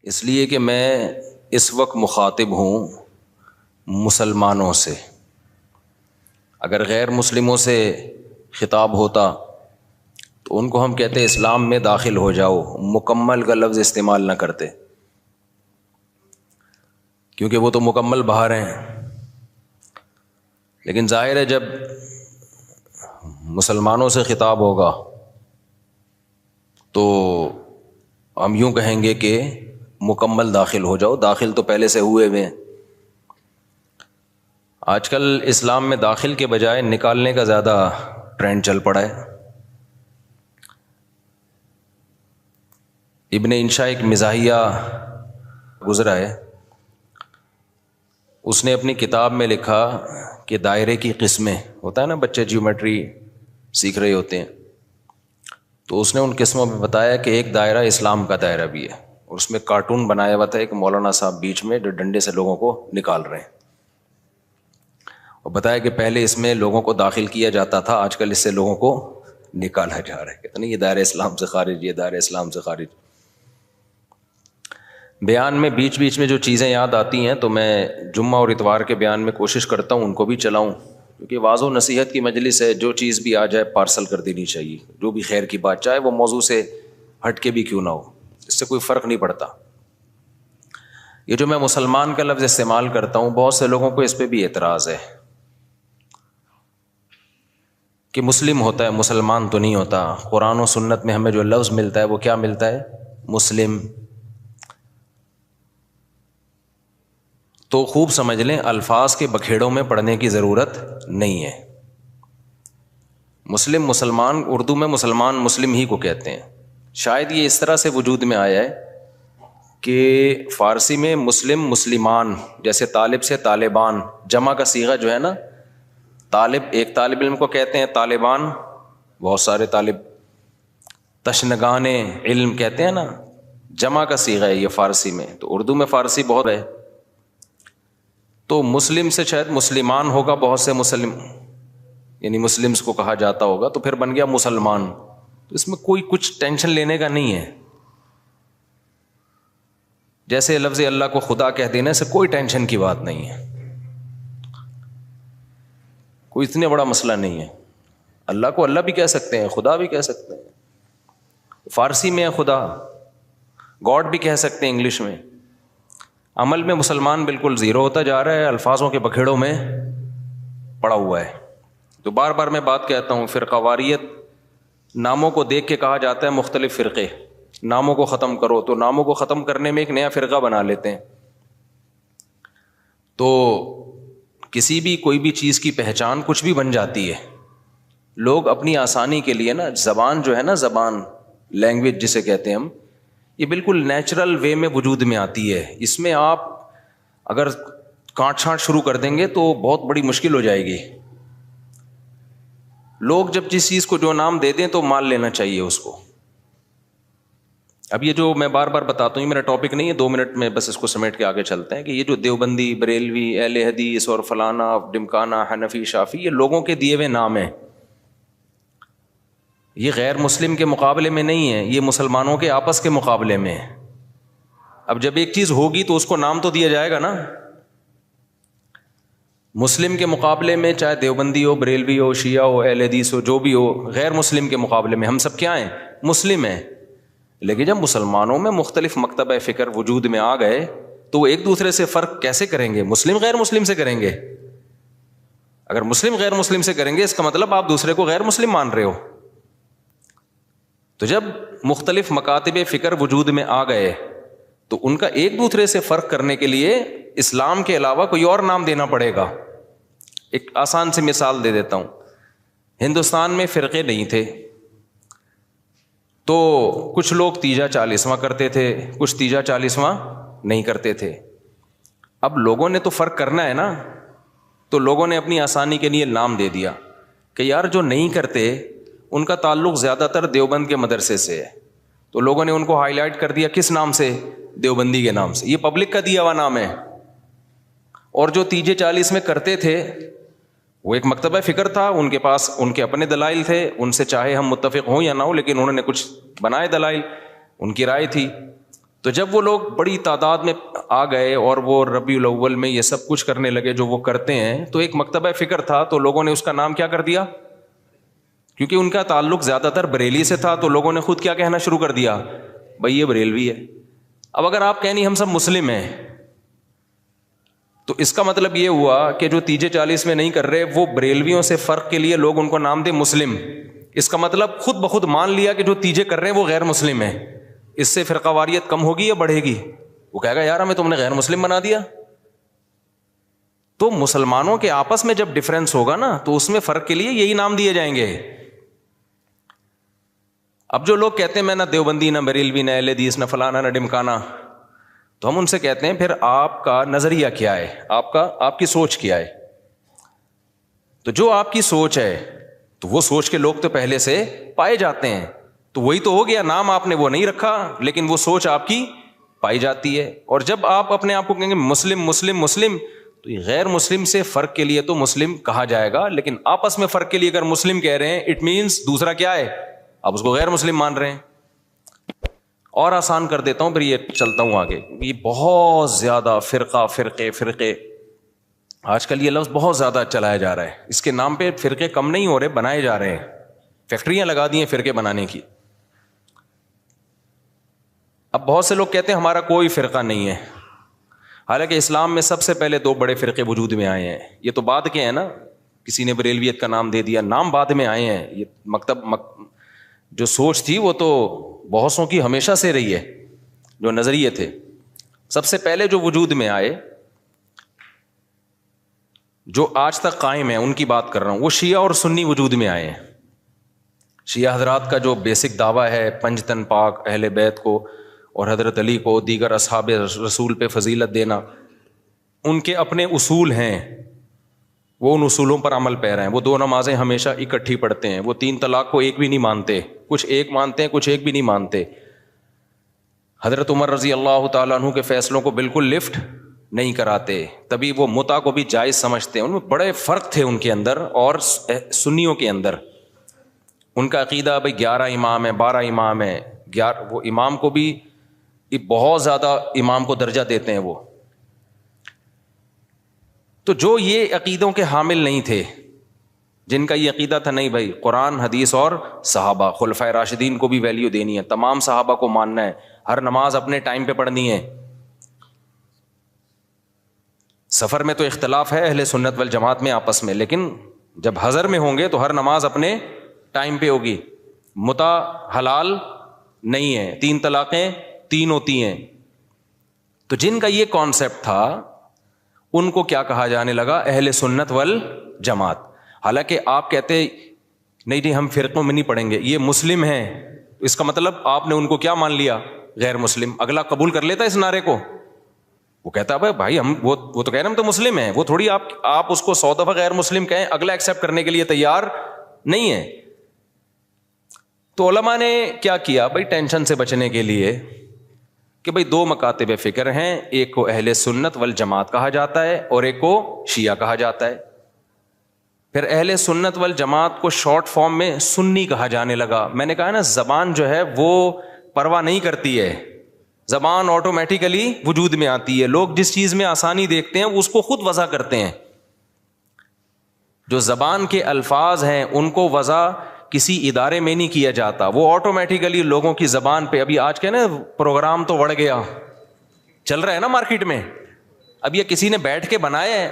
اس لیے کہ میں اس وقت مخاطب ہوں مسلمانوں سے. اگر غیر مسلموں سے خطاب ہوتا تو ان کو ہم کہتے اسلام میں داخل ہو جاؤ، مکمل کا لفظ استعمال نہ کرتے، کیونکہ وہ تو مکمل باہر ہیں. لیکن ظاہر ہے جب مسلمانوں سے خطاب ہوگا تو ہم یوں کہیں گے کہ مکمل داخل ہو جاؤ. داخل تو پہلے سے ہوئے ہوئے ہیں. آج کل اسلام میں داخل کے بجائے نکالنے کا زیادہ ٹرینڈ چل پڑا ہے. ابن انشا ایک مزاحیہ گزرا ہے، اس نے اپنی کتاب میں لکھا کہ دائرے کی قسمیں، ہوتا ہے نا بچے جیومیٹری سیکھ رہے ہوتے ہیں، تو اس نے ان قسموں میں بتایا کہ ایک دائرہ اسلام کا دائرہ بھی ہے، اور اس میں کارٹون بنایا ہوا تھا ایک مولانا صاحب بیچ میں جو ڈنڈے سے لوگوں کو نکال رہے ہیں، اور بتایا کہ پہلے اس میں لوگوں کو داخل کیا جاتا تھا، آج کل اس سے لوگوں کو نکالا جا رہا ہے. کہتے نہیں یہ دائرہ اسلام سے خارج، یہ دائرہ اسلام سے خارج. بیان میں بیچ بیچ میں جو چیزیں یاد آتی ہیں تو میں جمعہ اور اتوار کے بیان میں کوشش کرتا ہوں ان کو بھی چلاؤں، کیونکہ واضح و نصیحت کی مجلس ہے، جو چیز بھی آ جائے پارسل کر دینی چاہیے، جو بھی خیر کی بات، چاہے وہ موضوع سے ہٹ کے بھی کیوں نہ ہو، اس سے کوئی فرق نہیں پڑتا. یہ جو میں مسلمان کا لفظ استعمال کرتا ہوں، بہت سے لوگوں کو اس پہ بھی اعتراض ہے کہ مسلم ہوتا ہے، مسلمان تو نہیں ہوتا. قرآن و سنت میں ہمیں جو لفظ ملتا ہے وہ کیا ملتا ہے؟ مسلم. تو خوب سمجھ لیں، الفاظ کے بکھیڑوں میں پڑھنے کی ضرورت نہیں ہے. مسلم، مسلمان، اردو میں مسلمان مسلم ہی کو کہتے ہیں. شاید یہ اس طرح سے وجود میں آیا ہے کہ فارسی میں مسلم مسلمان، جیسے طالب سے طالبان، جمع کا صیغہ جو ہے نا، طالب ایک طالب علم کو کہتے ہیں، طالبان بہت سارے طالب، تشنگان علم کہتے ہیں نا، جمع کا صیغہ ہے یہ فارسی میں. تو اردو میں فارسی بہت ہے، تو مسلم سے شاید مسلمان ہوگا، بہت سے مسلم یعنی مسلمز کو کہا جاتا ہوگا، تو پھر بن گیا مسلمان. تو اس میں کوئی کچھ ٹینشن لینے کا نہیں ہے. جیسے لفظ اللہ کو خدا کہہ دینے سے کوئی ٹینشن کی بات نہیں ہے، کوئی اتنے بڑا مسئلہ نہیں ہے. اللہ کو اللہ بھی کہہ سکتے ہیں، خدا بھی کہہ سکتے ہیں. فارسی میں ہے خدا، گاڈ بھی کہہ سکتے ہیں انگلش میں. عمل میں مسلمان بالکل زیرو ہوتا جا رہا ہے، الفاظوں کے بکھیڑوں میں پڑا ہوا ہے. تو بار بار میں بات کہتا ہوں، فرقہ واریت ناموں کو دیکھ کے کہا جاتا ہے مختلف فرقے، ناموں کو ختم کرو، تو ناموں کو ختم کرنے میں ایک نیا فرقہ بنا لیتے ہیں. تو کسی بھی کوئی بھی چیز کی پہچان کچھ بھی بن جاتی ہے. لوگ اپنی آسانی کے لیے نا، زبان جو ہے نا، زبان لینگویج جسے کہتے ہیں ہم، یہ بالکل نیچرل وے میں وجود میں آتی ہے. اس میں آپ اگر کانٹ چھانٹ شروع کر دیں گے تو بہت بڑی مشکل ہو جائے گی. لوگ جب جس چیز کو جو نام دے دیں تو مان لینا چاہیے اس کو. اب یہ جو میں بار بار بتاتا ہوں، یہ میرا ٹاپک نہیں ہے، 2 منٹ میں بس اس کو سمیٹ کے آگے چلتے ہیں، کہ یہ جو دیوبندی، بریلوی، اہل حدیث اور فلانا، ڈمکانا، حنفی، شافی، یہ لوگوں کے دیے ہوئے نام ہیں. یہ غیر مسلم کے مقابلے میں نہیں ہے، یہ مسلمانوں کے آپس کے مقابلے میں ہے. اب جب ایک چیز ہوگی تو اس کو نام تو دیا جائے گا نا. مسلم کے مقابلے میں چاہے دیوبندی ہو، بریلوی ہو، شیعہ ہو، اہل حدیث ہو، جو بھی ہو، غیر مسلم کے مقابلے میں ہم سب کیا ہیں؟ مسلم ہیں. لیکن جب مسلمانوں میں مختلف مکتبہ فکر وجود میں آ گئے تو وہ ایک دوسرے سے فرق کیسے کریں گے؟ مسلم غیر مسلم سے کریں گے. اگر مسلم غیر مسلم سے کریں گے اس کا مطلب آپ دوسرے کو غیر مسلم مان رہے ہو. تو جب مختلف مکاتب فکر وجود میں آ گئے تو ان کا ایک دوسرے سے فرق کرنے کے لیے اسلام کے علاوہ کوئی اور نام دینا پڑے گا. ایک آسان سی مثال دے دیتا ہوں. ہندوستان میں فرقے نہیں تھے تو کچھ لوگ تیجا 40واں کرتے تھے، کچھ تیجا 40واں نہیں کرتے تھے. اب لوگوں نے تو فرق کرنا ہے نا، تو لوگوں نے اپنی آسانی کے لیے نام دے دیا کہ یار جو نہیں کرتے ان کا تعلق زیادہ تر دیوبند کے مدرسے سے ہے، تو لوگوں نے ان کو ہائی لائٹ کر دیا کس نام سے؟ دیوبندی کے نام سے. یہ پبلک کا دیا ہوا نام ہے. اور جو تیجے 40 میں کرتے تھے وہ ایک مکتبہ فکر تھا، ان کے پاس ان کے اپنے دلائل تھے، ان سے چاہے ہم متفق ہوں یا نہ ہوں، لیکن انہوں نے کچھ بنائے دلائل، ان کی رائے تھی. تو جب وہ لوگ بڑی تعداد میں آ گئے اور وہ ربیع الاول میں یہ سب کچھ کرنے لگے جو وہ کرتے ہیں، تو ایک مکتبہ فکر تھا، تو لوگوں نے اس کا نام کیا کر دیا، کیونکہ ان کا تعلق زیادہ تر بریلی سے تھا، تو لوگوں نے خود کیا کہنا شروع کر دیا، بھائی یہ بریلوی ہے۔ اب اگر آپ کہیں نہیں ہم سب مسلم ہیں، تو اس کا مطلب یہ ہوا کہ جو تیجے 40 میں نہیں کر رہے وہ بریلویوں سے فرق کے لیے لوگ ان کو نام دے مسلم۔ اس کا مطلب خود بخود مان لیا کہ جو تیجے کر رہے ہیں وہ غیر مسلم ہیں۔ اس سے فرقہ واریت کم ہوگی یا بڑھے گی؟ وہ کہے گا یار ہمیں تم نے غیر مسلم بنا دیا۔ تو مسلمانوں کے آپس میں جب ڈفرنس ہوگا نا تو اس میں فرق کے لیے یہی نام دیے جائیں گے۔ اب جو لوگ کہتے ہیں میں نہ دیوبندی، نہ بریلوی، نہ اہل حدیث، نہ فلانا، نہ ڈمکانا، تو ہم ان سے کہتے ہیں پھر آپ کا نظریہ کیا ہے، آپ کی سوچ کیا ہے؟ تو جو آپ کی سوچ ہے تو وہ سوچ کے لوگ تو پہلے سے پائے جاتے ہیں، تو وہی تو ہو گیا، نام آپ نے وہ نہیں رکھا لیکن وہ سوچ آپ کی پائی جاتی ہے۔ اور جب آپ اپنے آپ کو کہیں گے مسلم مسلم مسلم، تو یہ غیر مسلم سے فرق کے لیے تو مسلم کہا جائے گا، لیکن آپس میں فرق کے لیے اگر مسلم کہہ رہے ہیں اٹ مینس دوسرا کیا ہے، آپ اس کو غیر مسلم مان رہے ہیں۔ اور آسان کر دیتا ہوں، پھر یہ چلتا ہوں آگے۔ یہ بہت زیادہ فرقے آج کل یہ لفظ بہت زیادہ چلایا جا رہا ہے، اس کے نام پہ فرقے کم نہیں ہو رہے، بنائے جا رہے ہیں، فیکٹریاں لگا دی ہیں فرقے بنانے کی۔ اب بہت سے لوگ کہتے ہیں ہمارا کوئی فرقہ نہیں ہے، حالانکہ اسلام میں سب سے پہلے 2 بڑے فرقے وجود میں آئے ہیں۔ یہ تو بعد کے ہیں نا، کسی نے بریلویت کا نام دے دیا، نام بعد میں آئے ہیں۔ یہ جو سوچ تھی وہ تو بہتوں کی ہمیشہ سے رہی ہے، جو نظریے تھے سب سے پہلے جو وجود میں آئے، جو آج تک قائم ہیں، ان کی بات کر رہا ہوں۔ وہ شیعہ اور سنی وجود میں آئے ہیں۔ شیعہ حضرات کا جو بیسک دعویٰ ہے پنج تن پاک، اہل بیت کو اور حضرت علی کو، دیگر اصحاب رسول پہ فضیلت دینا، ان کے اپنے اصول ہیں، وہ ان اصولوں پر عمل پیرا ہیں۔ وہ 2 نمازیں ہمیشہ اکٹھی پڑھتے ہیں، وہ 3 طلاق کو ایک بھی نہیں مانتے، کچھ ایک مانتے ہیں، کچھ ایک بھی نہیں مانتے۔ حضرت عمر رضی اللہ تعالیٰ عنہ کے فیصلوں کو بالکل لفٹ نہیں کراتے، تبھی وہ متع کو بھی جائز سمجھتے ہیں۔ ان میں بڑے فرق تھے ان کے اندر اور سنیوں کے اندر۔ ان کا عقیدہ بھائی 11 امام ہیں، 12 امام ہیں، وہ امام کو بھی بہت زیادہ امام کو درجہ دیتے ہیں وہ۔ تو جو یہ عقیدوں کے حامل نہیں تھے، جن کا یہ عقیدہ تھا نہیں بھائی قرآن حدیث اور صحابہ، خلفائے راشدین کو بھی ویلیو دینی ہے، تمام صحابہ کو ماننا ہے، ہر نماز اپنے ٹائم پہ پڑھنی ہے۔ سفر میں تو اختلاف ہے اہل سنت والجماعت میں آپس میں، لیکن جب حضر میں ہوں گے تو ہر نماز اپنے ٹائم پہ ہوگی۔ متع حلال نہیں ہے، 3 طلاقیں 3 ہوتی ہیں۔ تو جن کا یہ کانسیپٹ تھا ان کو کیا کہا جانے لگا، اہل سنت والجماعت۔ حالانکہ آپ کہتے نہیں جی ہم فرقوں میں نہیں پڑھیں گے، یہ مسلم ہیں، اس کا مطلب آپ نے ان کو کیا مان لیا، غیر مسلم۔ اگلا قبول کر لیتا اس نعرے کو، وہ کہتا ہے بھائی ہم وہ تو کہہ رہے ہیں ہم تو مسلم ہیں، وہ تھوڑی آپ اس کو 100 دفعہ غیر مسلم کہیں، اگلا ایکسیپٹ کرنے کے لیے تیار نہیں ہے۔ تو علماء نے کیا کیا بھائی ٹینشن سے بچنے کے لیے کہ بھائی 2 مکاتب فکر ہیں، ایک کو اہل سنت والجماعت کہا جاتا ہے اور ایک کو شیعہ کہا جاتا ہے۔ پھر اہل سنت والجماعت کو شارٹ فارم میں سنی کہا جانے لگا۔ میں نے کہا نا زبان جو ہے وہ پرواہ نہیں کرتی ہے، زبان آٹومیٹیکلی وجود میں آتی ہے، لوگ جس چیز میں آسانی دیکھتے ہیں اس کو خود وضع کرتے ہیں۔ جو زبان کے الفاظ ہیں ان کو وضع کسی ادارے میں نہیں کیا جاتا، وہ آٹومیٹیکلی لوگوں کی زبان پہ۔ ابھی آج کے نا پروگرام تو بڑھ گیا، چل رہا ہے نا مارکیٹ میں، اب یہ کسی نے بیٹھ کے بنایا ہے،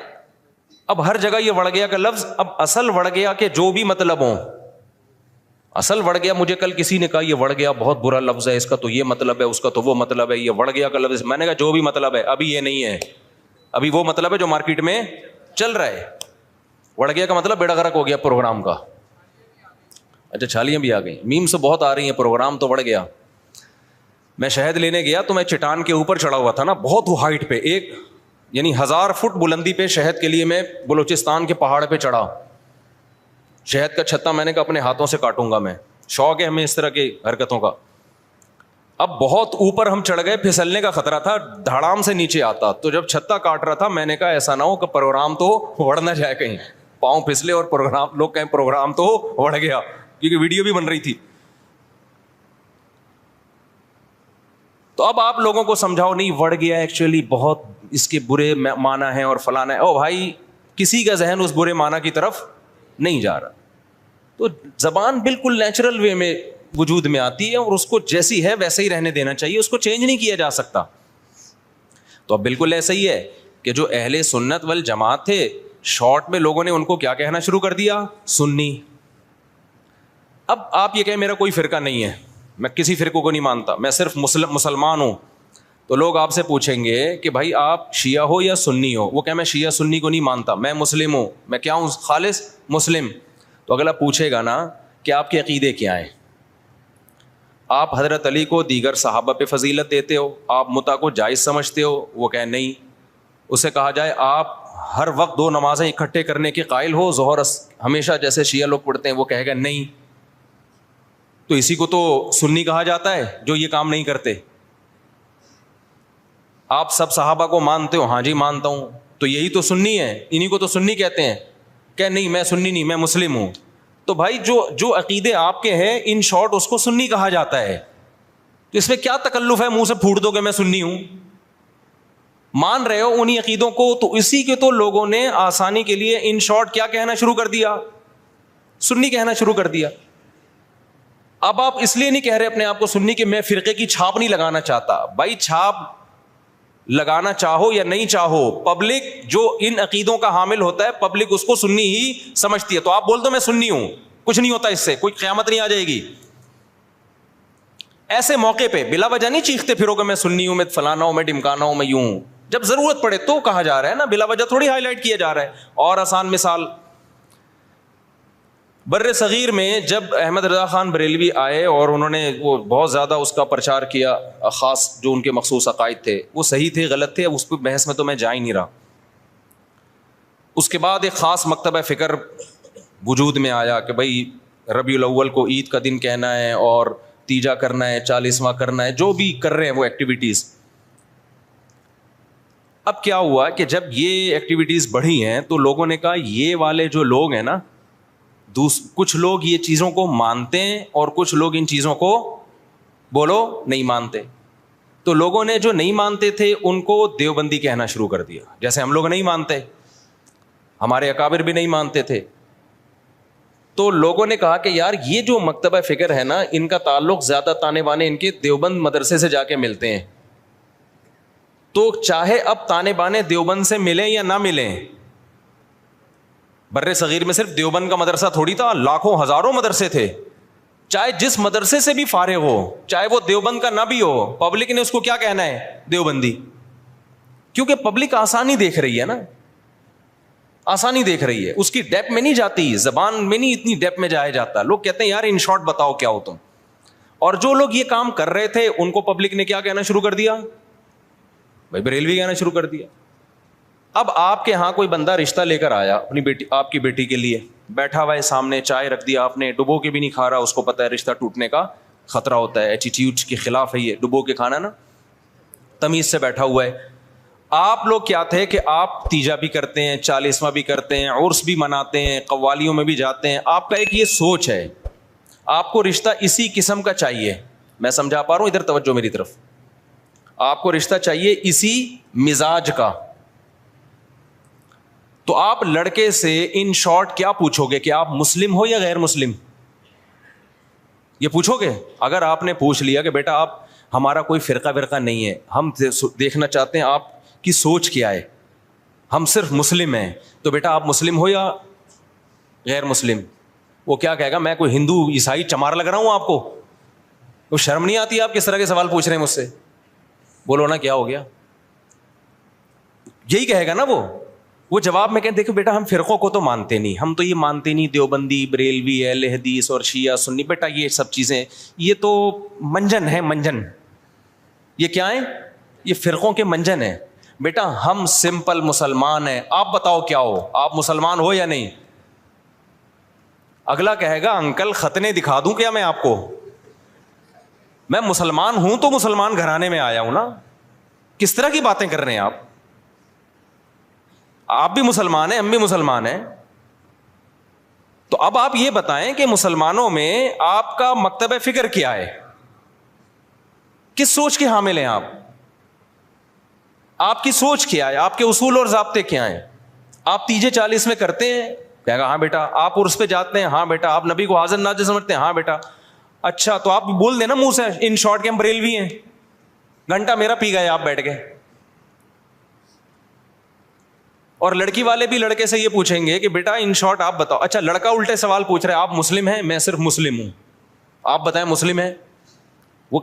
اب ہر جگہ یہ وڑ گیا کا لفظ، اب اصل وڑ گیا کہ جو بھی مطلب ہوں، اصل وڑ گیا۔ مجھے کل کسی نے کہا یہ وڑ گیا بہت برا لفظ ہے، اس کا تو یہ مطلب ہے، اس کا تو وہ مطلب ہے، یہ وڑ گیا کا لفظ۔ میں نے کہا جو بھی مطلب ہے ابھی یہ نہیں ہے، ابھی وہ مطلب ہے جو مارکیٹ میں چل رہا ہے۔ وڑ گیا کا مطلب بیڑا غرق ہو گیا پروگرام کا۔ اچھا چھالیاں بھی آ گئی، میم سے بہت آ رہی ہیں، پروگرام تو بڑھ گیا۔ میں شہد لینے گیا تو میں چٹان کے اوپر چڑھا ہوا تھا نا، بہت ہائٹ پہ، ایک یعنی 1000 فٹ بلندی پہ شہد کے لیے میں بلوچستان کے پہاڑ پہ چڑھا۔ شہد کا چھتا میں نے کہا اپنے ہاتھوں سے کاٹوں گا میں، شوق ہے ہمیں اس طرح کی حرکتوں کا۔ اب بہت اوپر ہم چڑھ گئے، پھسلنے کا خطرہ تھا، دھڑام سے نیچے آتا، تو جب چھتا کاٹ رہا تھا میں نے کہا ایسا نہ ہو کہ پروگرام تو وڑ نہ جائے، کہیں پاؤں پھسلے اور پروگرام لوگ کہیں پروگرام تو وڑ گیا، کیونکہ ویڈیو بھی بن رہی تھی۔ تو اب آپ لوگوں کو سمجھاؤ نہیں وڑ گیا ایکچولی بہت اس کے برے معنی ہیں اور فلانا ہے. او بھائی کسی کا ذہن اس برے معنی کی طرف نہیں جا رہا. تو زبان بالکل نیچرل وے میں وجود میں آتی ہے اور اس کو جیسی ہے ویسے ہی رہنے دینا چاہیے, اس کو چینج نہیں کیا جا سکتا. تو اب بالکل ایسا ہی ہے کہ جو اہل سنت والجماعت تھے, شارٹ میں لوگوں نے ان کو کیا کہنا شروع کر دیا, سنی. اب آپ یہ کہیں میرا کوئی فرقہ نہیں ہے, میں کسی فرقے کو نہیں مانتا, میں صرف مسلمان ہوں, تو لوگ آپ سے پوچھیں گے کہ بھائی آپ شیعہ ہو یا سنی ہو. وہ کہ میں شیعہ سنی کو نہیں مانتا, میں مسلم ہوں. میں کیا ہوں؟ خالص مسلم. تو اگلا پوچھے گا نا کہ آپ کے عقیدے کیا ہیں, آپ حضرت علی کو دیگر صحابہ پہ فضیلت دیتے ہو, آپ متع کو جائز سمجھتے ہو؟ وہ کہیں نہیں. اسے کہا جائے آپ ہر وقت 2 نمازیں اکٹھے کرنے کے قائل ہو, ظہر ہمیشہ جیسے شیعہ لوگ پڑھتے ہیں؟ وہ کہے گا نہیں. تو اسی کو تو سنی کہا جاتا ہے جو یہ کام نہیں کرتے. آپ سب صحابہ کو مانتے ہو؟ ہاں جی مانتا ہوں. تو یہی تو سنی ہے, انہی کو تو سنی کہتے ہیں. کہ نہیں میں سنی نہیں, میں مسلم ہوں. تو بھائی جو عقیدے آپ کے ہیں ان شارٹ اس کو سنی کہا جاتا ہے. تو اس میں کیا تکلف ہے منہ سے پھوٹ دو کہ میں سنی ہوں؟ مان رہے ہو انہی عقیدوں کو, تو اسی کے تو لوگوں نے آسانی کے لیے ان شارٹ کیا کہنا شروع کر دیا, سنی کہنا شروع کر دیا. اب آپ اس لیے نہیں کہہ رہے اپنے آپ کو سنی کہ میں فرقے کی چھاپ نہیں لگانا چاہتا. بھائی چھاپ لگانا چاہو یا نہیں چاہو, پبلک جو ان عقیدوں کا حامل ہوتا ہے پبلک اس کو سنی ہی سمجھتی ہے. تو آپ بول دو میں سنی ہوں, کچھ نہیں ہوتا اس سے, کوئی قیامت نہیں آ جائے گی. ایسے موقع پہ بلا وجہ نہیں چیختے پھرو کہ میں سنی ہوں, میں فلانا ہوں, میں ڈمکانا ہوں, میں یوں ہوں. جب ضرورت پڑے تو کہا جا رہا ہے نا, بلا وجہ تھوڑی ہائی لائٹ کیا جا رہا ہے. اور آسان مثال, بر صغیر میں جب احمد رضا خان بریلوی آئے اور انہوں نے وہ بہت زیادہ اس کا پرچار کیا, خاص جو ان کے مخصوص عقائد تھے وہ صحیح تھے غلط تھے, اس پہ بحث میں تو میں جا ہی نہیں رہا. اس کے بعد ایک خاص مکتبہ فکر وجود میں آیا کہ بھائی ربیع الاول کو عید کا دن کہنا ہے اور تیجا کرنا ہے, 40واں کرنا ہے, جو بھی کر رہے ہیں وہ ایکٹیویٹیز. اب کیا ہوا کہ جب یہ ایکٹیویٹیز بڑھی ہیں تو لوگوں نے کہا یہ والے جو لوگ ہیں نا, کچھ لوگ یہ چیزوں کو مانتے ہیں اور کچھ لوگ ان چیزوں کو بولو نہیں مانتے. تو لوگوں نے جو نہیں مانتے تھے ان کو دیوبندی کہنا شروع کر دیا, جیسے ہم لوگ نہیں مانتے, ہمارے اکابر بھی نہیں مانتے تھے. تو لوگوں نے کہا کہ یار یہ جو مکتبہ فکر ہے نا, ان کا تعلق زیادہ تانے بانے ان کے دیوبند مدرسے سے جا کے ملتے ہیں. تو چاہے اب تانے بانے دیوبند سے ملیں یا نہ ملیں, بر صغیر میں صرف دیوبند کا مدرسہ تھوڑی تھا, لاکھوں ہزاروں مدرسے تھے. چاہے جس مدرسے سے بھی فارغ ہو, چاہے وہ دیوبند کا نہ بھی ہو, پبلک نے اس کو کیا کہنا ہے, دیوبندی. کیونکہ پبلک آسانی دیکھ رہی ہے نا, آسانی دیکھ رہی ہے, اس کی ڈیپ میں نہیں جاتی, زبان میں نہیں اتنی ڈیپ میں جایا جاتا. لوگ کہتے ہیں یار ان شارٹ بتاؤ کیا ہو تم. اور جو لوگ یہ کام کر رہے تھے ان کو پبلک نے کیا کہنا شروع کر دیا, بھائی بریلوی کہنا شروع کر دیا. اب آپ کے ہاں کوئی بندہ رشتہ لے کر آیا اپنی بیٹی, آپ کی بیٹی کے لیے, بیٹھا ہوا ہے سامنے, چائے رکھ دیا آپ نے, ڈبو کے بھی نہیں کھا رہا, اس کو پتا ہے رشتہ ٹوٹنے کا خطرہ ہوتا ہے, ایٹیٹیوڈ کے خلاف ہے یہ ڈبو کے کھانا نا, تمیز سے بیٹھا ہوا ہے. آپ لوگ کیا تھے کہ آپ تیجا بھی کرتے ہیں, 40واں بھی کرتے ہیں, عرس بھی مناتے ہیں, قوالیوں میں بھی جاتے ہیں. آپ کا ایک یہ سوچ ہے, آپ کو رشتہ اسی قسم کا چاہیے. میں سمجھا پا رہا ہوں, ادھر توجہ میری طرف. آپ کو رشتہ چاہیے اسی مزاج کا. تو آپ لڑکے سے ان شارٹ کیا پوچھو گے کہ آپ مسلم ہو یا غیر مسلم, یہ پوچھو گے؟ اگر آپ نے پوچھ لیا کہ بیٹا آپ ہمارا کوئی فرقہ ورقہ نہیں ہے, ہم دیکھنا چاہتے ہیں آپ کی سوچ کیا ہے, ہم صرف مسلم ہیں, تو بیٹا آپ مسلم ہو یا غیر مسلم. وہ کیا کہے گا, میں کوئی ہندو عیسائی چمار لگ رہا ہوں آپ کو؟ وہ شرم نہیں آتی آپ کس طرح کے سوال پوچھ رہے ہیں مجھ سے؟ بولو نا کیا ہو گیا, یہی کہے گا نا وہ جواب میں کہیں دیکھو بیٹا ہم فرقوں کو تو مانتے نہیں, ہم تو یہ مانتے نہیں دیوبندی, بریلوی, اہل حدیث اور شیعہ سنی. بیٹا یہ سب چیزیں یہ تو منجن ہے, منجن. یہ کیا ہے؟ یہ فرقوں کے منجن ہیں. بیٹا ہم سمپل مسلمان ہیں, آپ بتاؤ کیا ہو, آپ مسلمان ہو یا نہیں؟ اگلا کہے گا انکل ختنے دکھا دوں کیا میں آپ کو, میں مسلمان ہوں تو مسلمان گھرانے میں آیا ہوں نا. کس طرح کی باتیں کر رہے ہیں آپ بھی مسلمان ہیں, ہم بھی مسلمان ہیں. تو اب آپ یہ بتائیں کہ مسلمانوں میں آپ کا مکتبہ فکر کیا ہے, کس سوچ کے حامل ہیں آپ کی سوچ کیا ہے, آپ کے اصول اور ضابطے کیا ہیں؟ آپ تیجے 40 میں کرتے ہیں؟ کہے گا ہاں بیٹا. آپ عرس پہ جاتے ہیں؟ ہاں بیٹا. آپ نبی کو حاضر ناظر سمجھتے ہیں؟ ہاں بیٹا. اچھا تو آپ بول دیں نا منہ سے ان شارٹ کے ہم بریلوی ہیں, گھنٹہ میرا پی گئے آپ بیٹھ کے. اور لڑکی والے بھی لڑکے سے یہ پوچھیں گے کہ بیٹا ان شارٹ آپ بتاؤ. اچھا لڑکا الٹے سوال پوچھ رہے ہیں, آپ مسلم ہیں؟ میں صرف مسلم ہوں, آپ بتائیں مسلم ہیں. وہ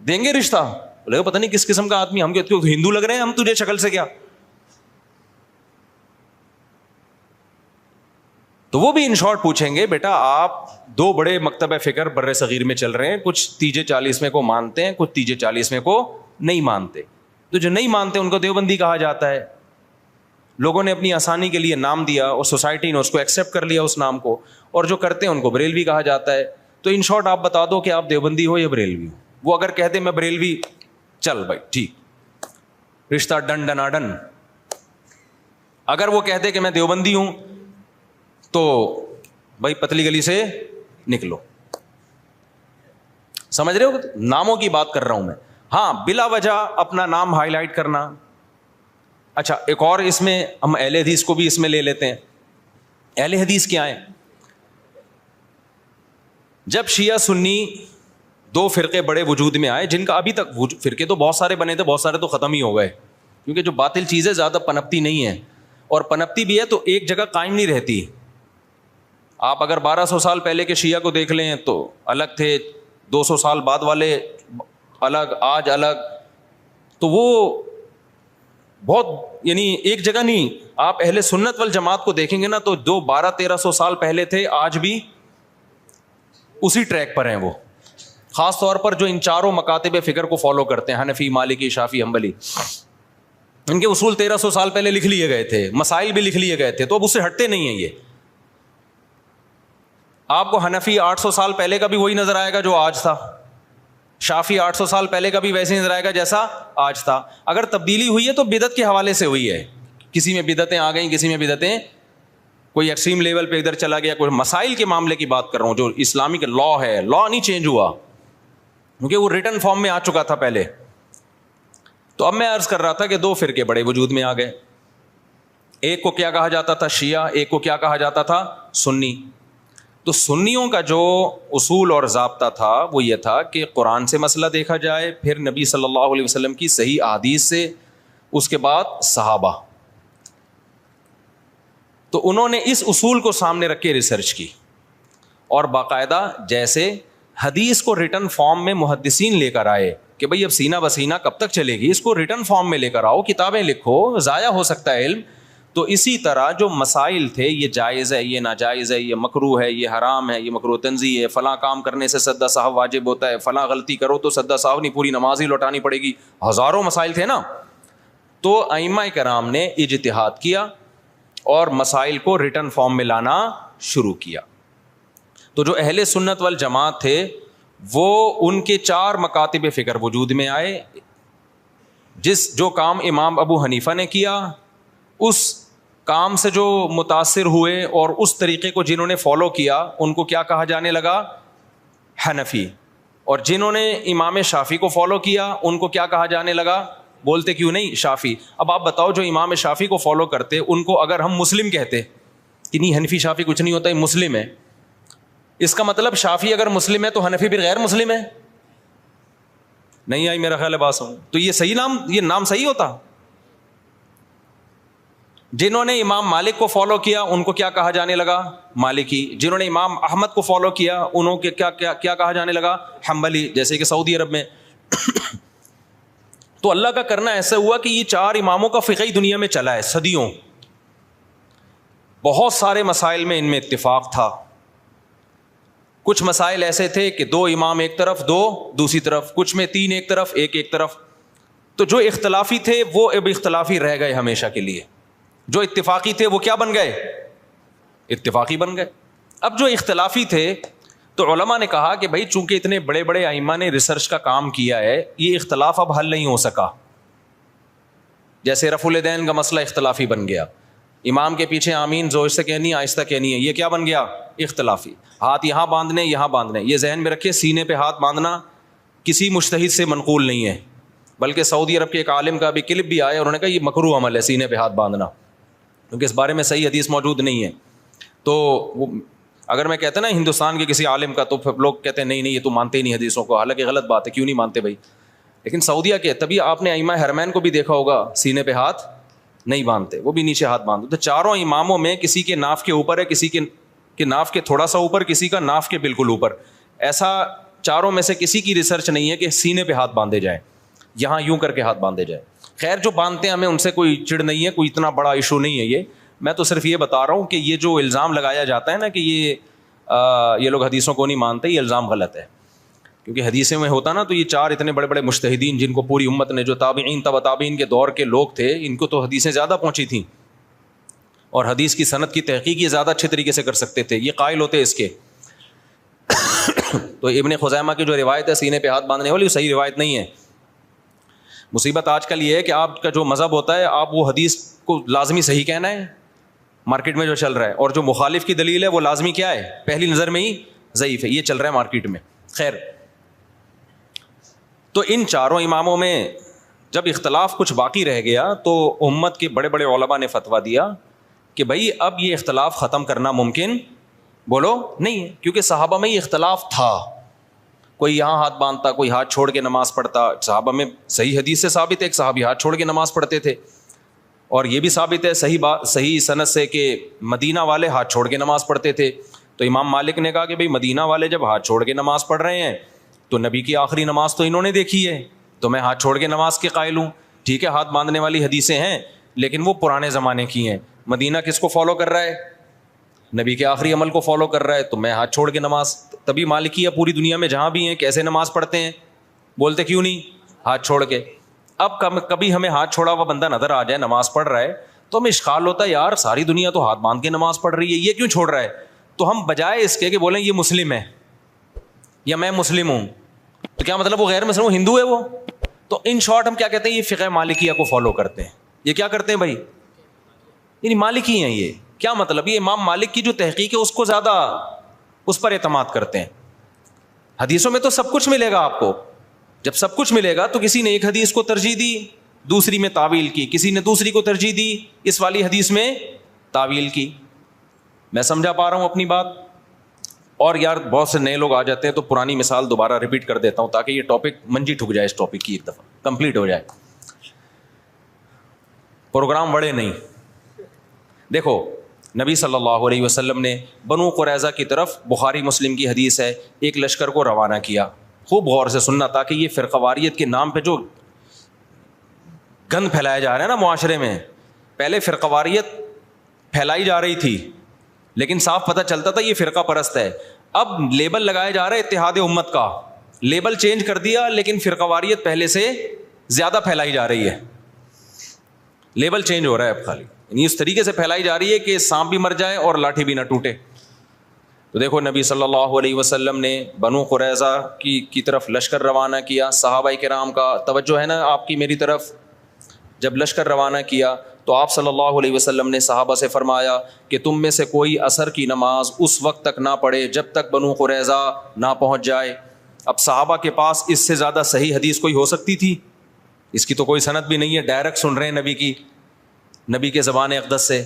دیں گے رشتہ؟ بولے پتہ نہیں کس قسم کا آدمی, ہم کہتے ہندو لگ رہے ہیں ہم تجھے شکل سے کیا. تو وہ بھی ان شارٹ پوچھیں گے بیٹا آپ دو بڑے مکتب فکر بر صغیر میں چل رہے ہیں, کچھ تیجے 40 میں کو مانتے ہیں, کچھ تیجے 40 میں کو نہیں مانتے. تو جو نہیں مانتے ان کو دیوبندی کہا جاتا ہے. لوگوں نے اپنی آسانی کے لیے نام دیا اور سوسائٹی نے اس کو ایکسیپٹ کر لیا اس نام کو, اور جو کرتے ہیں ان کو بریلوی کہا جاتا ہے. تو ان شارٹ آپ بتا دو کہ آپ دیوبندی ہو یا بریلوی ہو. وہ اگر کہتے میں بریلوی, چل بھائی ٹھیک, رشتہ ڈن ڈنا ڈن. اگر وہ کہتے کہ میں دیوبندی ہوں تو بھائی پتلی گلی سے نکلو. سمجھ رہے ہو؟ ناموں کی بات کر رہا ہوں میں. ہاں بلا وجہ اپنا نام ہائی لائٹ کرنا. اچھا ایک اور اس میں ہم اہل حدیث کو بھی اس میں لے لیتے ہیں. اہل حدیث کیا ہے؟ جب شیعہ سنی دو فرقے بڑے وجود میں آئے, جن کا ابھی تک فرقے تو بہت سارے بنے تھے, بہت سارے تو ختم ہی ہو گئے, کیونکہ جو باطل چیزیں زیادہ پنپتی نہیں ہے, اور پنپتی بھی ہے تو ایک جگہ قائم نہیں رہتی. آپ اگر 1200 سال پہلے کے شیعہ کو دیکھ لیں تو الگ تھے, 200 سال بعد والے الگ, آج الگ. تو وہ بہت یعنی ایک جگہ نہیں. آپ اہل سنت والجماعت کو دیکھیں گے نا تو جو 1200-1300 سال پہلے تھے آج بھی اسی ٹریک پر ہیں وہ. خاص طور پر جو ان چاروں مکاتب فکر کو فالو کرتے ہیں, حنفی, مالکی, شافعی, حنبلی, ان کے اصول 1300 سال پہلے لکھ لیے گئے تھے, مسائل بھی لکھ لیے گئے تھے, تو اب اس سے ہٹتے نہیں ہیں یہ. آپ کو حنفی 800 سال پہلے کا بھی وہی نظر آئے گا جو آج تھا, شافعی 800 سال پہلے کا بھی ویسے ہی نظر آئے گا جیسا آج تھا. اگر تبدیلی ہوئی ہے تو بدعت کے حوالے سے ہوئی ہے, کسی میں بدعتیں آ گئیں, کسی میں بدعتیں کوئی ایکسٹریم لیول پہ ادھر چلا گیا, کوئی مسائل کے معاملے کی بات کر رہا ہوں. جو اسلامک لا ہے, لا نہیں چینج ہوا کیونکہ وہ ریٹن فارم میں آ چکا تھا پہلے. تو اب میں عرض کر رہا تھا کہ دو فرقے بڑے وجود میں آ گئے. ایک کو کیا کہا جاتا تھا؟ شیعہ. ایک کو کیا کہا جاتا تھا؟ سنی. تو سنیوں کا جو اصول اور ضابطہ تھا وہ یہ تھا کہ قرآن سے مسئلہ دیکھا جائے, پھر نبی صلی اللہ علیہ وسلم کی صحیح احادیث سے, اس کے بعد صحابہ. تو انہوں نے اس اصول کو سامنے رکھ کے ریسرچ کی, اور باقاعدہ جیسے حدیث کو ریٹن فارم میں محدثین لے کر آئے کہ بھئی اب سینہ بسینہ کب تک چلے گی, اس کو ریٹن فارم میں لے کر آؤ, کتابیں لکھو, ضائع ہو سکتا ہے علم. تو اسی طرح جو مسائل تھے, یہ جائز ہے, یہ ناجائز ہے, یہ مکروہ ہے, یہ حرام ہے, یہ مکروہ تنزیہ ہے, فلاں کام کرنے سے سدا صاحب واجب ہوتا ہے, فلاں غلطی کرو تو سدا صاحب نہیں پوری نماز ہی لوٹانی پڑے گی, ہزاروں مسائل تھے نا. تو ائمہ کرام نے اجتہاد کیا اور مسائل کو ریٹن فارم میں لانا شروع کیا. تو جو اہل سنت والجماعت تھے وہ ان کے 4 مکاتب فکر وجود میں آئے. جو کام امام ابو حنیفہ نے کیا, اس کام سے جو متاثر ہوئے اور اس طریقے کو جنہوں نے فالو کیا ان کو کیا کہا جانے لگا؟ حنفی. اور جنہوں نے امام شافعی کو فالو کیا ان کو کیا کہا جانے لگا؟ بولتے کیوں نہیں؟ شافعی. اب آپ بتاؤ جو امام شافعی کو فالو کرتے ان کو اگر ہم مسلم کہتے کہ نہیں حنفی شافعی کچھ نہیں ہوتا, یہ مسلم ہے, اس کا مطلب شافعی اگر مسلم ہے تو حنفی بھی غیر مسلم ہے؟ نہیں آئی میرا خیال ہے بات سمجھ. تو یہ نام صحیح ہوتا؟ جنہوں نے امام مالک کو فالو کیا ان کو کیا کہا جانے لگا؟ مالکی. جنہوں نے امام احمد کو فالو کیا انہوں کے کیا کہا جانے لگا؟ حنبلی, جیسے کہ سعودی عرب میں. تو اللہ کا کرنا ایسا ہوا کہ یہ 4 اماموں کا فقہی دنیا میں چلا ہے صدیوں. بہت سارے مسائل میں ان میں اتفاق تھا. کچھ مسائل ایسے تھے کہ 2 امام ایک طرف, 2 دوسری طرف, کچھ میں 3 ایک طرف, ایک طرف. تو جو اختلافی تھے وہ اب اختلافی رہ گئے ہمیشہ کے لیے, جو اتفاقی تھے وہ کیا بن گئے؟ اتفاقی بن گئے. اب جو اختلافی تھے تو علماء نے کہا کہ بھائی چونکہ اتنے بڑے بڑے ائمہ نے ریسرچ کا کام کیا ہے, یہ اختلاف اب حل نہیں ہو سکا. جیسے رفع الیدین کا مسئلہ اختلافی بن گیا, امام کے پیچھے آمین زور سے کہنی آہستہ کہنی ہے, یہ کیا بن گیا؟ اختلافی. ہاتھ یہاں باندھنے یہاں باندھنے, یہ ذہن میں رکھے سینے پہ ہاتھ باندھنا کسی مجتہد سے منقول نہیں ہے، بلکہ سعودی عرب کے ایک عالم کا بھی کلپ بھی آیا، انہوں نے کہا یہ مکروہ عمل ہے سینے پہ ہاتھ باندھنا، کیونکہ اس بارے میں صحیح حدیث موجود نہیں ہے. تو وہ اگر میں کہتا نا ہندوستان کے کسی عالم کا، تو پھر لوگ کہتے ہیں نہیں یہ تو مانتے ہی نہیں حدیثوں کو، حالانکہ غلط بات ہے، کیوں نہیں مانتے بھائی. لیکن سعودیہ کے، تبھی آپ نے ائمہ حرمین کو بھی دیکھا ہوگا سینے پہ ہاتھ نہیں باندھتے، وہ بھی نیچے ہاتھ باندھتے. تو چاروں اماموں میں کسی کے ناف کے اوپر ہے، کسی کے ناف کے تھوڑا سا اوپر، کسی کا ناف کے بالکل اوپر. ایسا چاروں میں سے کسی کی ریسرچ نہیں ہے کہ سینے پہ ہاتھ باندھے جائیں، یہاں یوں کر کے ہاتھ باندھے جائیں. خیر جو باندھتے ہیں ہمیں ان سے کوئی چڑ نہیں ہے، کوئی اتنا بڑا ایشو نہیں ہے یہ. میں تو صرف یہ بتا رہا ہوں کہ یہ جو الزام لگایا جاتا ہے نا کہ یہ لوگ حدیثوں کو نہیں مانتے، یہ الزام غلط ہے. کیونکہ حدیثوں میں ہوتا نا تو یہ چار اتنے بڑے بڑے مجتہدین جن کو پوری امت نے، جو تابعین تبع تابعین کے دور کے لوگ تھے، ان کو تو حدیثیں زیادہ پہنچی تھیں اور حدیث کی سند کی تحقیق یہ زیادہ اچھے طریقے سے کر سکتے تھے، یہ قائل ہوتے اس کے. تو ابن خزیمہ کی جو روایت ہے سینے پہ ہاتھ باندھنے والی، وہ صحیح روایت نہیں ہے. مصیبت آج کل یہ ہے کہ آپ کا جو مذہب ہوتا ہے، آپ وہ حدیث کو لازمی صحیح کہنا ہے مارکیٹ میں جو چل رہا ہے، اور جو مخالف کی دلیل ہے وہ لازمی کیا ہے، پہلی نظر میں ہی ضعیف ہے. یہ چل رہا ہے مارکیٹ میں. خیر، تو ان چاروں اماموں میں جب اختلاف کچھ باقی رہ گیا تو امت کے بڑے بڑے علماء نے فتویٰ دیا کہ بھائی اب یہ اختلاف ختم کرنا ممکن بولو نہیں ہے، کیونکہ صحابہ میں یہ اختلاف تھا. کوئی یہاں ہاتھ باندھتا، کوئی ہاتھ چھوڑ کے نماز پڑھتا. صحابہ میں صحیح حدیث سے ثابت ہے ایک صحابی ہاتھ چھوڑ کے نماز پڑھتے تھے، اور یہ بھی ثابت ہے صحیح سند سے کہ مدینہ والے ہاتھ چھوڑ کے نماز پڑھتے تھے. تو امام مالک نے کہا کہ بھئی مدینہ والے جب ہاتھ چھوڑ کے نماز پڑھ رہے ہیں تو نبی کی آخری نماز تو انہوں نے دیکھی ہے، تو میں ہاتھ چھوڑ کے نماز کے قائل ہوں. ٹھیک ہے، ہاتھ باندھنے والی حدیثیں ہیں لیکن وہ پرانے زمانے کی ہیں. مدینہ کس کو فالو کر رہا ہے؟ نبی کے آخری عمل کو فالو کر رہا ہے، تو میں ہاتھ چھوڑ کے نماز. تبھی مالکیہ پوری دنیا میں جہاں بھی ہیں کیسے نماز پڑھتے ہیں؟ بولتے کیوں نہیں؟ ہاتھ چھوڑ کے. اب کبھی ہمیں ہاتھ چھوڑا ہوا بندہ نظر آ جائے نماز پڑھ رہا ہے تو ہمیں اشکال ہوتا ہے، یار ساری دنیا تو ہاتھ باندھ کے نماز پڑھ رہی ہے، یہ کیوں چھوڑ رہا ہے؟ تو ہم بجائے اس کے کہ بولیں یہ مسلم ہے یا میں مسلم ہوں، تو کیا مطلب وہ غیر مسلم، وہ ہندو ہے وہ؟ تو ان شارٹ ہم کیا کہتے ہیں، یہ فقہ مالکیہ کو فالو کرتے ہیں. یہ کیا کرتے ہیں بھائی؟ یعنی مالکی ہیں. یہ کیا مطلب؟ یہ امام مالک کی جو تحقیق ہے اس کو زیادہ اس پر اعتماد کرتے ہیں. حدیثوں میں تو سب کچھ ملے گا آپ کو. جب سب کچھ ملے گا تو کسی نے ایک حدیث کو ترجیح دی، دوسری میں تعویل کی، کسی نے دوسری کو ترجیح دی، اس والی حدیث میں تعویل کی. میں سمجھا پا رہا ہوں اپنی بات؟ اور یار بہت سے نئے لوگ آ جاتے ہیں تو پرانی مثال دوبارہ ریپیٹ کر دیتا ہوں تاکہ یہ ٹاپک منجی ٹھک جائے، اس ٹاپک کی ایک دفعہ کمپلیٹ ہو جائے. پروگرام بڑے نہیں. دیکھو نبی صلی اللہ علیہ وسلم نے بنو قریظہ کی طرف، بخاری مسلم کی حدیث ہے، ایک لشکر کو روانہ کیا. خوب غور سے سننا تاکہ یہ فرقہ واریت کے نام پہ جو گند پھیلایا جا رہا ہے نا معاشرے میں، پہلے فرقہ واریت پھیلائی جا رہی تھی لیکن صاف پتہ چلتا تھا یہ فرقہ پرست ہے. اب لیبل لگایا جا رہا ہے اتحاد امت کا، لیبل چینج کر دیا لیکن فرقہ واریت پہلے سے زیادہ پھیلائی جا رہی ہے. لیبل چینج ہو رہا ہے اب خالی، یعنی اس طریقے سے پھیلائی جا رہی ہے کہ سانپ بھی مر جائے اور لاٹھی بھی نہ ٹوٹے. تو دیکھو نبی صلی اللہ علیہ وسلم نے بنو قریظہ کی طرف لشکر روانہ کیا. صحابہ کرام کا توجہ ہے نا آپ کی میری طرف. جب لشکر روانہ کیا تو آپ صلی اللہ علیہ وسلم نے صحابہ سے فرمایا کہ تم میں سے کوئی عصر کی نماز اس وقت تک نہ پڑھے جب تک بنو قریظہ نہ پہنچ جائے. اب صحابہ کے پاس اس سے زیادہ صحیح حدیث کوئی ہو سکتی تھی؟ اس کی تو کوئی سند بھی نہیں ہے، ڈائریکٹ سن رہے ہیں نبی کے زبان اقدس سے.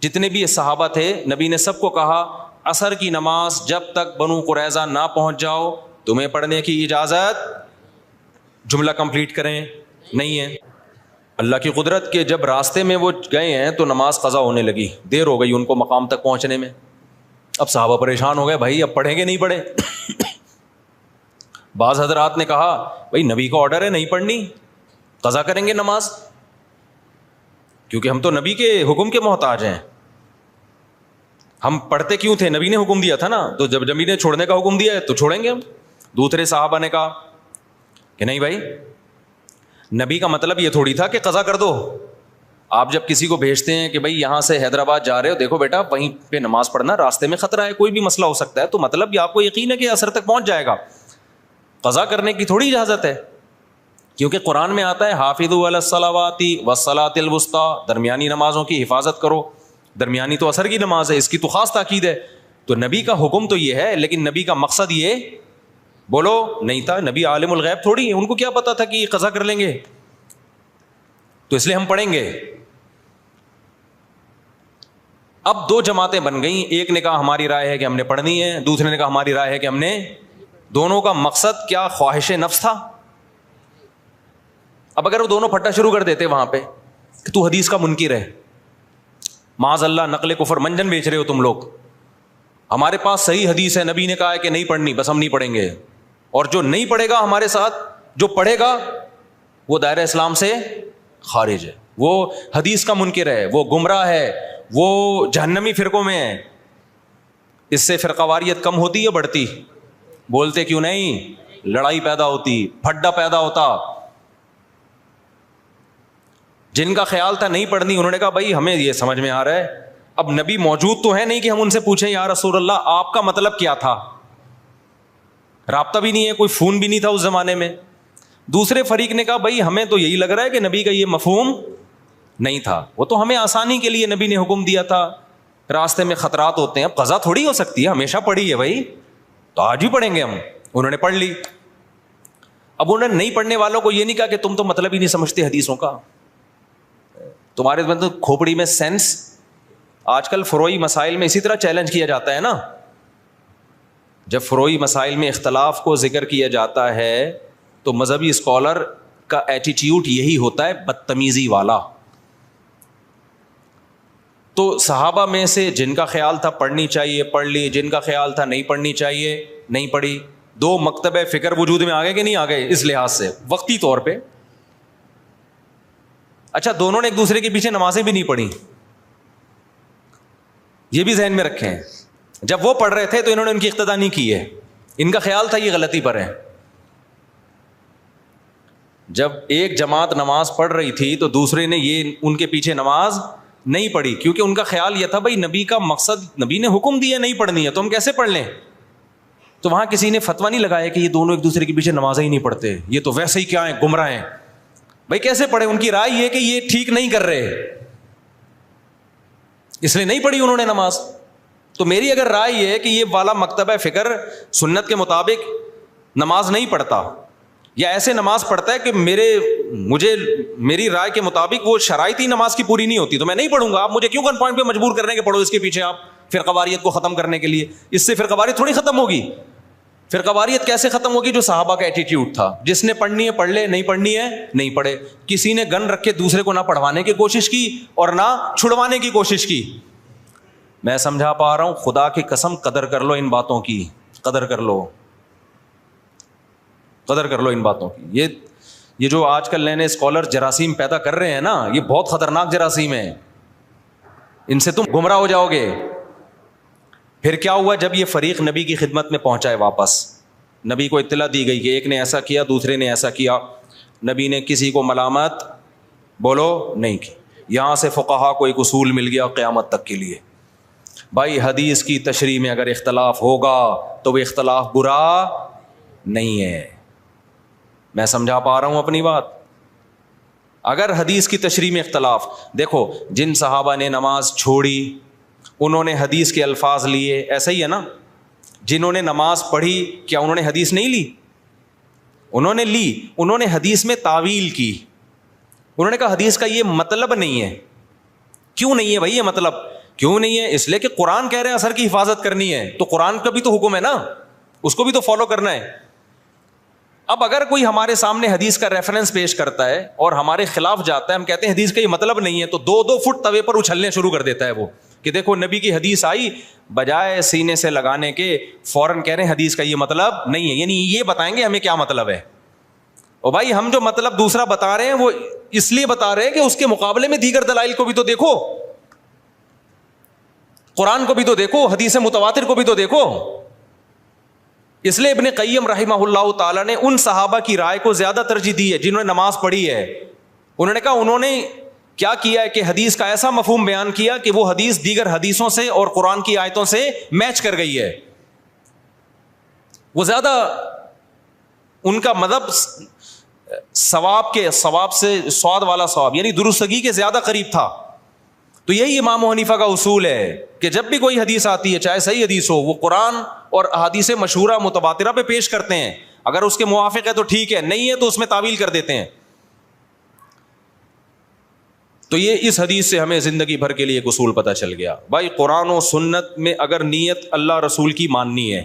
جتنے بھی صحابہ تھے نبی نے سب کو کہا عصر کی نماز جب تک بنو قریظہ نہ پہنچ جاؤ تمہیں پڑھنے کی اجازت. جملہ کمپلیٹ کریں نہیں ہے. اللہ کی قدرت کے جب راستے میں وہ گئے ہیں تو نماز قضا ہونے لگی، دیر ہو گئی ان کو مقام تک پہنچنے میں. اب صحابہ پریشان ہو گئے، بھائی اب پڑھیں گے نہیں پڑھیں؟ بعض حضرات نے کہا بھائی نبی کا آرڈر ہے نہیں پڑھنی، قضا کریں گے نماز، کیونکہ ہم تو نبی کے حکم کے محتاج ہیں. ہم پڑھتے کیوں تھے؟ نبی نے حکم دیا تھا نا، تو جب نبی نے چھوڑنے کا حکم دیا ہے تو چھوڑیں گے ہم. دوسرے صحابہ نے کہا کہ نہیں بھائی، نبی کا مطلب یہ تھوڑی تھا کہ قضا کر دو. آپ جب کسی کو بھیجتے ہیں کہ بھائی یہاں سے حیدرآباد جا رہے ہو، دیکھو بیٹا وہیں پہ نماز پڑھنا، راستے میں خطرہ ہے، کوئی بھی مسئلہ ہو سکتا ہے، تو مطلب یہ آپ کو یقین ہے کہ عصر تک پہنچ جائے گا. قضا کرنے کی تھوڑی اجازت ہے، کیونکہ قرآن میں آتا ہے حافظوا علی الصلوات والصلاۃ الوسطی، درمیانی نمازوں کی حفاظت کرو. درمیانی تو عصر کی نماز ہے، اس کی تو خاص تاکید ہے. تو نبی کا حکم تو یہ ہے لیکن نبی کا مقصد یہ بولو نہیں تھا. نبی عالم الغیب تھوڑی ہے, ان کو کیا پتا تھا کہ یہ قضا کر لیں گے, تو اس لیے ہم پڑھیں گے. اب دو جماعتیں بن گئیں, ایک نے کہا ہماری رائے ہے کہ ہم نے پڑھنی ہے, دوسرے نے کہا ہماری رائے ہے کہ ہم نے. دونوں کا مقصد کیا خواہش نفس تھا. اب اگر وہ دونوں پھٹا شروع کر دیتے وہاں پہ کہ تو حدیث کا منکر ہے, معاذ اللہ نقل کفر منجن بیچ رہے ہو تم لوگ, ہمارے پاس صحیح حدیث ہے, نبی نے کہا ہے کہ نہیں پڑھنی, بس ہم نہیں پڑھیں گے, اور جو نہیں پڑھے گا ہمارے ساتھ, جو پڑھے گا وہ دائرہ اسلام سے خارج ہے, وہ حدیث کا منکر ہے, وہ گمراہ ہے, وہ جہنمی فرقوں میں ہے. اس سے فرقہ واریت کم ہوتی یا بڑھتی؟ بولتے کیوں نہیں؟ لڑائی پیدا ہوتی, پھڈا پیدا ہوتا. جن کا خیال تھا نہیں پڑھنی, انہوں نے کہا بھائی ہمیں یہ سمجھ میں آ رہا ہے, اب نبی موجود تو ہے نہیں کہ ہم ان سے پوچھیں یا رسول اللہ آپ کا مطلب کیا تھا. رابطہ بھی نہیں ہے, کوئی فون بھی نہیں تھا اس زمانے میں. دوسرے فریق نے کہا بھائی ہمیں تو یہی لگ رہا ہے کہ نبی کا یہ مفہوم نہیں تھا, وہ تو ہمیں آسانی کے لیے نبی نے حکم دیا تھا, راستے میں خطرات ہوتے ہیں, اب قضا تھوڑی ہو سکتی ہے, ہمیشہ پڑھی ہے بھائی, تو آج بھی پڑھیں گے ہم. انہوں نے پڑھ لی. اب انہوں نے نہیں پڑھنے والوں کو یہ نہیں کہا کہ تم تو مطلب ہی نہیں سمجھتے حدیثوں کا, تمہارے مطلب کھوپڑی میں سینس. آج کل فروعی مسائل میں اسی طرح چیلنج کیا جاتا ہے نا, جب فروعی مسائل میں اختلاف کو ذکر کیا جاتا ہے تو مذہبی اسکالر کا ایٹیٹیوڈ یہی ہوتا ہے, بدتمیزی والا. تو صحابہ میں سے جن کا خیال تھا پڑھنی چاہیے پڑھ لی, جن کا خیال تھا نہیں پڑھنی چاہیے نہیں پڑھی. دو مکتب فکر وجود میں آ گئے کہ نہیں آ گئے اس لحاظ سے وقتی طور پہ. اچھا, دونوں نے ایک دوسرے کے پیچھے نمازیں بھی نہیں پڑھی, یہ بھی ذہن میں رکھیں. جب وہ پڑھ رہے تھے تو انہوں نے ان کی اقتدا نہیں کی ہے, ان کا خیال تھا یہ غلطی پر ہے. جب ایک جماعت نماز پڑھ رہی تھی تو دوسرے نے یہ ان کے پیچھے نماز نہیں پڑھی, کیونکہ ان کا خیال یہ تھا بھائی نبی کا مقصد, نبی نے حکم دیا نہیں پڑھنی ہے تو ہم کیسے پڑھ لیں. تو وہاں کسی نے فتویٰ نہیں لگایا کہ یہ دونوں ایک دوسرے کے پیچھے نمازیں ہی نہیں پڑھتے, یہ تو ویسے ہی کیا ہیں, گمراہ ہیں. بھائی کیسے پڑھے, ان کی رائے یہ کہ یہ ٹھیک نہیں کر رہے, اس لیے نہیں پڑھی انہوں نے نماز. تو میری اگر رائے یہ ہے کہ یہ والا مکتبہ فکر سنت کے مطابق نماز نہیں پڑھتا, یا ایسے نماز پڑھتا ہے کہ میری رائے کے مطابق وہ شرائط ہی نماز کی پوری نہیں ہوتی, تو میں نہیں پڑھوں گا. آپ مجھے کیوں گن پوائنٹ پہ مجبور کر رہے ہیں کہ پڑھو اس کے پیچھے آپ فرقہ واریت کو ختم کرنے کے لیے؟ اس سے فرقہ واریت تھوڑی ختم ہوگی. فرقہ واریت کیسے ختم ہوگی؟ جو صحابہ کا ایٹیٹیوڈ تھا, جس نے پڑھنی ہے پڑھ لے, نہیں پڑھنی ہے نہیں پڑھے. کسی نے گن رکھ کے دوسرے کو نہ پڑھوانے کی کوشش کی اور نہ چھڑوانے کی کوشش کی. میں سمجھا پا رہا ہوں, خدا کی قسم قدر کر لو ان باتوں کی, قدر کر لو, قدر کر لو ان باتوں کی. یہ جو آج کل نئے نئے اسکالر جراثیم پیدا کر رہے ہیں نا, یہ بہت خطرناک جراثیم ہے, ان سے تم گمراہ ہو جاؤ گے. پھر کیا ہوا جب یہ فریق نبی کی خدمت میں پہنچا ہے واپس, نبی کو اطلاع دی گئی کہ ایک نے ایسا کیا دوسرے نے ایسا کیا, نبی نے کسی کو ملامت بولو نہیں کی. یہاں سے فقہا کو ایک اصول مل گیا قیامت تک کے لیے, بھائی حدیث کی تشریح میں اگر اختلاف ہوگا تو وہ اختلاف برا نہیں ہے. میں سمجھا پا رہا ہوں اپنی بات؟ اگر حدیث کی تشریح میں اختلاف, دیکھو جن صحابہ نے نماز چھوڑی انہوں نے حدیث کے الفاظ لیے, ایسا ہی ہے نا. جنہوں نے نماز پڑھی کیا انہوں نے حدیث نہیں لی؟ انہوں نے لی. انہوں نے حدیث میں تعویل کی, انہوں نے کہا حدیث کا یہ مطلب نہیں ہے. کیوں نہیں ہے بھائی یہ مطلب؟ کیوں نہیں ہے؟ اس لیے کہ قرآن کہہ رہے ہیں اثر کی حفاظت کرنی ہے, تو قرآن کا بھی تو حکم ہے نا, اس کو بھی تو فالو کرنا ہے. اب اگر کوئی ہمارے سامنے حدیث کا ریفرنس پیش کرتا ہے اور ہمارے خلاف جاتا ہے, ہم کہتے ہیں حدیث کا یہ مطلب نہیں ہے, تو 2-2 فٹ توے پر اچھلنے شروع کر دیتا ہے وہ کہ دیکھو نبی کی حدیث آئی, بجائے سینے سے لگانے کے فوراً کہہ رہے ہیں حدیث کا یہ مطلب نہیں ہے. یعنی یہ بتائیں گے ہمیں کیا مطلب ہے. اور بھائی ہم جو مطلب دوسرا بتا رہے ہیں وہ اس لیے بتا رہے ہیں کہ اس کے مقابلے میں دیگر دلائل کو بھی تو دیکھو, قرآن کو بھی تو دیکھو, حدیث متواتر کو بھی تو دیکھو. اس لیے ابن قیم رحمہ اللہ تعالیٰ نے ان صحابہ کی رائے کو زیادہ ترجیح دی ہے جنہوں نے نماز پڑھی ہے. انہوں نے کہا انہوں نے کیا کیا ہے کہ حدیث کا ایسا مفہوم بیان کیا کہ وہ حدیث دیگر حدیثوں سے اور قرآن کی آیتوں سے میچ کر گئی ہے. وہ زیادہ ان کا مذہب ثواب سے سواد والا ثواب یعنی درستگی کے زیادہ قریب تھا. تو یہی امام حنیفہ کا اصول ہے کہ جب بھی کوئی حدیث آتی ہے چاہے صحیح حدیث ہو, وہ قرآن اور احادیث مشہورہ متواترہ پہ پیش کرتے ہیں. اگر اس کے موافق ہے تو ٹھیک ہے, نہیں ہے تو اس میں تعویل کر دیتے ہیں. تو یہ اس حدیث سے ہمیں زندگی بھر کے لیے ایک اصول پتہ چل گیا. بھائی قرآن و سنت میں اگر نیت اللہ رسول کی ماننی ہے,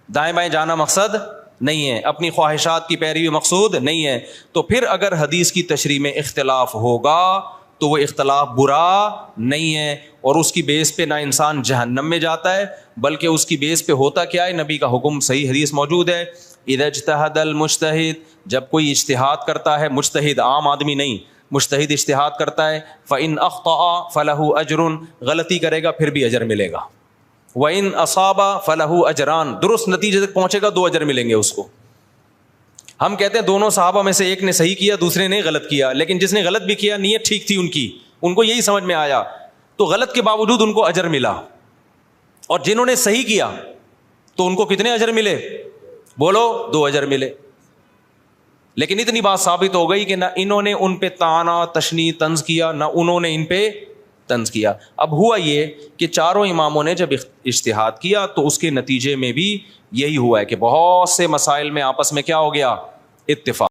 دائیں بائیں جانا مقصد نہیں ہے, اپنی خواہشات کی پیروی مقصود نہیں ہے, تو پھر اگر حدیث کی تشریح میں اختلاف ہوگا تو وہ اختلاف برا نہیں ہے, اور اس کی بیس پہ نہ انسان جہنم میں جاتا ہے, بلکہ اس کی بیس پہ ہوتا کیا ہے, نبی کا حکم صحیح حدیث موجود ہے, اذا اجتہد المجتہد, جب کوئی اجتہاد کرتا ہے, مجتہد عام آدمی نہیں, مجتہد اجتہاد کرتا ہے, فإن اخطأ فلہ اجر, غلطی کرے گا پھر بھی اجر ملے گا, وإن اصاب فلہ اجران, درست نتیجے تک پہنچے گا 2 اجر ملیں گے اس کو. ہم کہتے ہیں دونوں صحابہ میں سے ایک نے صحیح کیا دوسرے نے غلط کیا, لیکن جس نے غلط بھی کیا نیت ٹھیک تھی ان کی, ان کو یہی سمجھ میں آیا تو غلط کے باوجود ان کو اجر ملا, اور جنہوں نے صحیح کیا تو ان کو کتنے اجر ملے, بولو 2 اجر ملے. لیکن اتنی بات ثابت ہو گئی کہ نہ انہوں نے ان پہ طعنہ تشنیع طنز کیا, نہ انہوں نے ان پہ طنز کیا. اب ہوا یہ کہ چاروں اماموں نے جب اجتہاد کیا تو اس کے نتیجے میں بھی یہی ہوا ہے کہ بہت سے مسائل میں آپس میں کیا ہو گیا, اتفاق.